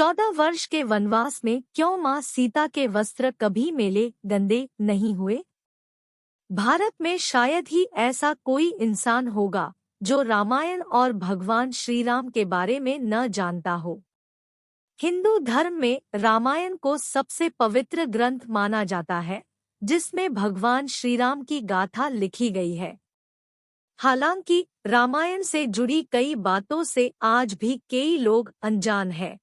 14 वर्ष के वनवास में क्यों मां सीता के वस्त्र कभी मेले गंदे नहीं हुए? भारत में शायद ही ऐसा कोई इंसान होगा जो रामायण और भगवान श्री राम के बारे में न जानता हो। हिंदू धर्म में रामायण को सबसे पवित्र ग्रंथ माना जाता है, जिसमें भगवान श्री राम की गाथा लिखी गई है। हालांकि रामायण से जुड़ी कई बातों से आज भी कई लोग अनजान हैं।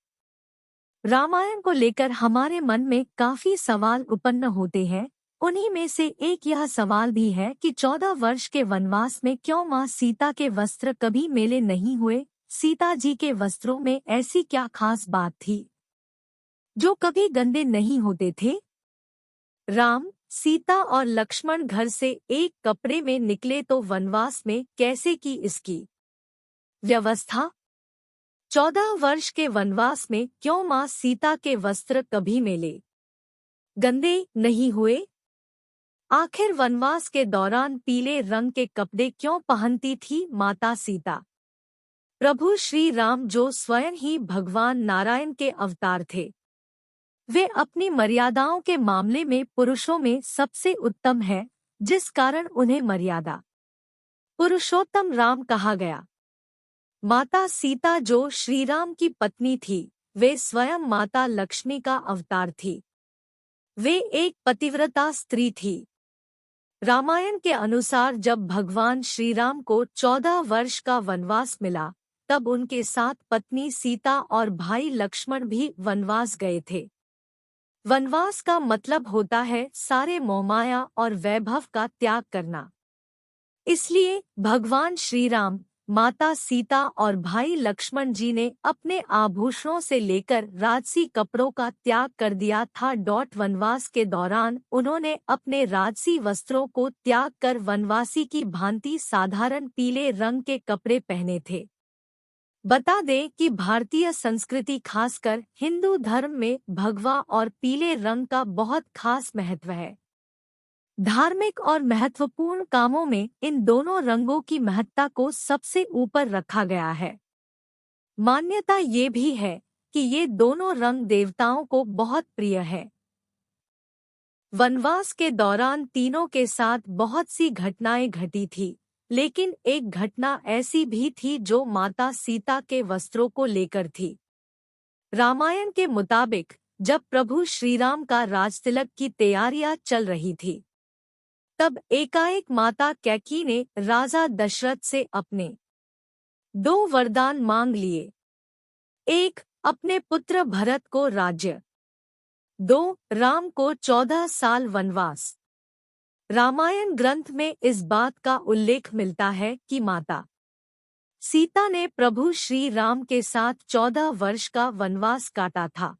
रामायण को लेकर हमारे मन में काफी सवाल उत्पन्न होते हैं। उन्हीं में से एक यह सवाल भी है कि 14 वर्ष के वनवास में क्यों मां सीता के वस्त्र कभी मेले नहीं हुए? सीता जी के वस्त्रों में ऐसी क्या खास बात थी जो कभी गंदे नहीं होते थे? राम, सीता और लक्ष्मण घर से एक कपड़े में निकले तो वनवास में कैसे की इसकी व्यवस्था? 14 वर्ष के वनवास में क्यों मां सीता के वस्त्र कभी मेले गंदे नहीं हुए? आखिर वनवास के दौरान पीले रंग के कपड़े क्यों पहनती थी माता सीता? प्रभु श्री राम जो स्वयं ही भगवान नारायण के अवतार थे, वे अपनी मर्यादाओं के मामले में पुरुषों में सबसे उत्तम हैं, जिस कारण उन्हें मर्यादा पुरुषोत्तम राम कहा गया। माता सीता जो श्री राम की पत्नी थी, वे स्वयं माता लक्ष्मी का अवतार थी। वे एक पतिव्रता स्त्री थी। रामायण के अनुसार जब भगवान श्री राम को 14 वर्ष का वनवास मिला, तब उनके साथ पत्नी सीता और भाई लक्ष्मण भी वनवास गए थे। वनवास का मतलब होता है सारे मोहमाया और वैभव का त्याग करना। इसलिए भगवान श्री राम, माता सीता और भाई लक्ष्मण जी ने अपने आभूषणों से लेकर राजसी कपड़ों का त्याग कर दिया था। वनवास के दौरान उन्होंने अपने राजसी वस्त्रों को त्याग कर वनवासी की भांति साधारण पीले रंग के कपड़े पहने थे। बता दें कि भारतीय संस्कृति खासकर हिंदू धर्म में भगवा और पीले रंग का बहुत खास महत्व है। धार्मिक और महत्वपूर्ण कामों में इन दोनों रंगों की महत्ता को सबसे ऊपर रखा गया है। मान्यता ये भी है कि ये दोनों रंग देवताओं को बहुत प्रिय है। वनवास के दौरान तीनों के साथ बहुत सी घटनाएं घटी थी, लेकिन एक घटना ऐसी भी थी जो माता सीता के वस्त्रों को लेकर थी। रामायण के मुताबिक जब प्रभु श्रीराम का राजतिलक की तैयारियां चल रही थी, तब एकाएक माता कैकेयी ने राजा दशरथ से अपने 2 वरदान मांग लिए। एक, अपने पुत्र भरत को राज्य, 2, राम को 14 साल वनवास। रामायण ग्रंथ में इस बात का उल्लेख मिलता है कि माता सीता ने प्रभु श्री राम के साथ 14 वर्ष का वनवास काटा था।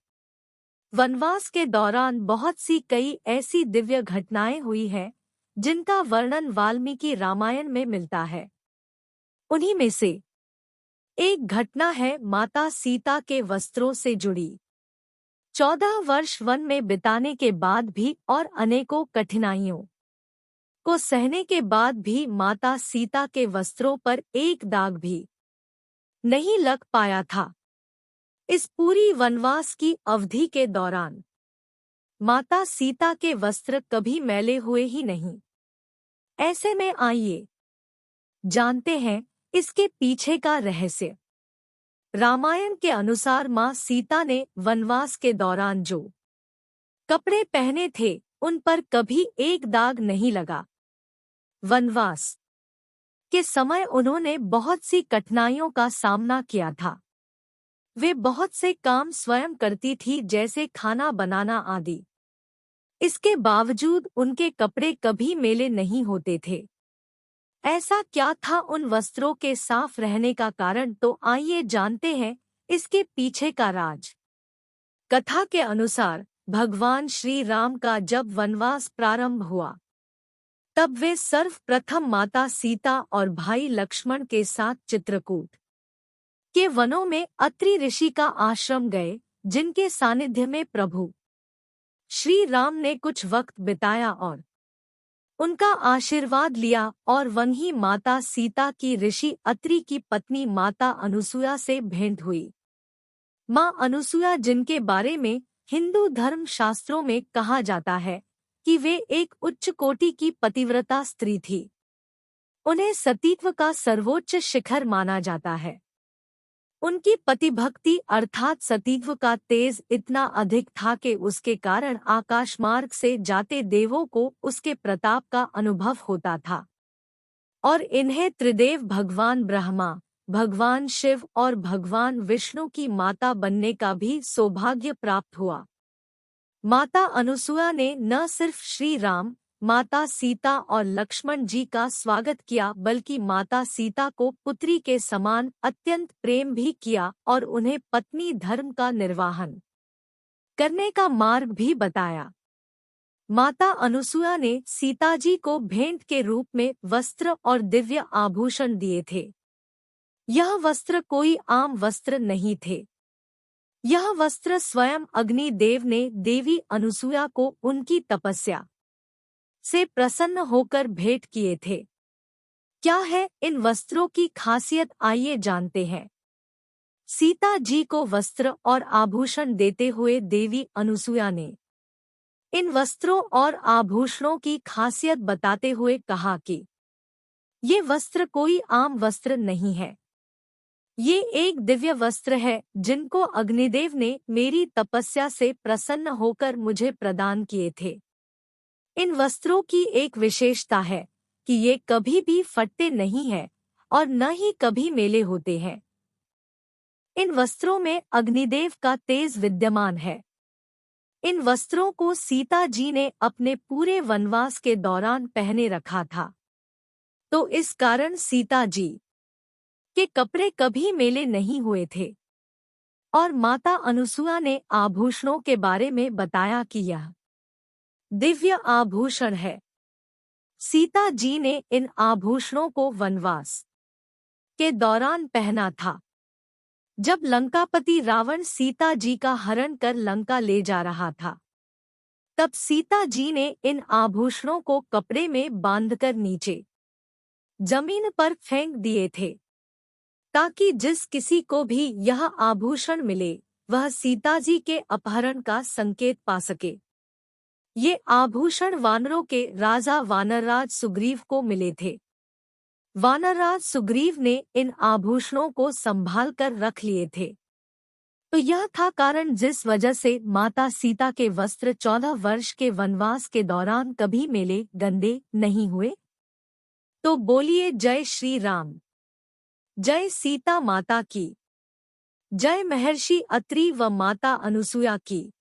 वनवास के दौरान बहुत सी कई ऐसी दिव्य घटनाएं हुई हैं, जिनका वर्णन वाल्मीकि रामायण में मिलता है। उन्हीं में से एक घटना है माता सीता के वस्त्रों से जुड़ी। 14 वर्ष वन में बिताने के बाद भी और अनेकों कठिनाइयों को सहने के बाद भी माता सीता के वस्त्रों पर एक दाग भी नहीं लग पाया था। इस पूरी वनवास की अवधि के दौरान माता सीता के वस्त्र कभी मैले हुए ही नहीं। ऐसे में आइए जानते हैं इसके पीछे का रहस्य। रामायण के अनुसार मां सीता ने वनवास के दौरान जो कपड़े पहने थे, उन पर कभी एक दाग नहीं लगा। वनवास के समय उन्होंने बहुत सी कठिनाइयों का सामना किया था। वे बहुत से काम स्वयं करती थी, जैसे खाना बनाना आदि। इसके बावजूद उनके कपड़े कभी मेले नहीं होते थे। ऐसा क्या था उन वस्त्रों के साफ रहने का कारण? तो आइए जानते हैं इसके पीछे का राज। कथा के अनुसार भगवान श्री राम का जब वनवास प्रारंभ हुआ, तब वे सर्वप्रथम माता सीता और भाई लक्ष्मण के साथ चित्रकूट के वनों में अत्रि ऋषि का आश्रम गए, जिनके सानिध्य में प्रभु श्री राम ने कुछ वक्त बिताया और उनका आशीर्वाद लिया, और वहीं माता सीता की ऋषि अत्रि की पत्नी माता अनुसुया से भेंट हुई। माँ अनुसुया, जिनके बारे में हिंदू धर्म शास्त्रों में कहा जाता है कि वे एक उच्च कोटि की पतिव्रता स्त्री थी, उन्हें सतीत्व का सर्वोच्च शिखर माना जाता है। उनकी पतिभक्ति अर्थात सतीत्व का तेज इतना अधिक था कि उसके कारण आकाश मार्ग से जाते देवों को उसके प्रताप का अनुभव होता था और इन्हें त्रिदेव भगवान ब्रह्मा, भगवान शिव और भगवान विष्णु की माता बनने का भी सौभाग्य प्राप्त हुआ। माता अनुसुया ने न सिर्फ श्री राम, माता सीता और लक्ष्मण जी का स्वागत किया, बल्कि माता सीता को पुत्री के समान अत्यंत प्रेम भी किया और उन्हें पत्नी धर्म का निर्वाहन करने का मार्ग भी बताया। माता अनुसुया ने सीताजी को भेंट के रूप में वस्त्र और दिव्य आभूषण दिए थे। यह वस्त्र कोई आम वस्त्र नहीं थे। यह वस्त्र स्वयं अग्निदेव ने देवी अनुसुया को उनकी तपस्या से प्रसन्न होकर भेंट किए थे। क्या है इन वस्त्रों की खासियत, आइए जानते हैं। सीता जी को वस्त्र और आभूषण देते हुए देवी अनुसुया ने इन वस्त्रों और आभूषणों की खासियत बताते हुए कहा कि ये वस्त्र कोई आम वस्त्र नहीं है। ये एक दिव्य वस्त्र है जिनको अग्निदेव ने मेरी तपस्या से प्रसन्न होकर मुझे प्रदान किए थे। इन वस्त्रों की एक विशेषता है कि ये कभी भी फटते नहीं हैं और न ही कभी मेले होते हैं। इन वस्त्रों में अग्निदेव का तेज विद्यमान है। इन वस्त्रों को सीता जी ने अपने पूरे वनवास के दौरान पहने रखा था, तो इस कारण सीता जी के कपड़े कभी मेले नहीं हुए थे। और माता अनुसुया ने आभूषणों के बारे में बताया कि यह दिव्य आभूषण है। सीता जी ने इन आभूषणों को वनवास के दौरान पहना था, जब लंकापति रावण सीता जी का हरण कर लंका ले जा रहा था। तब सीता जी ने इन आभूषणों को कपड़े में बांधकर नीचे जमीन पर फेंक दिए थे, ताकि जिस किसी को भी यह आभूषण मिले वह सीता जी के अपहरण का संकेत पा सके। ये आभूषण वानरों के राजा वानरराज सुग्रीव को मिले थे। वानरराज सुग्रीव ने इन आभूषणों को संभाल कर रख लिए थे। तो यह था कारण जिस वजह से माता सीता के वस्त्र 14 वर्ष के वनवास के दौरान कभी मेले गंदे नहीं हुए। तो बोलिए जय श्री राम, जय सीता माता की, जय महर्षि अत्रि व माता अनुसुया की।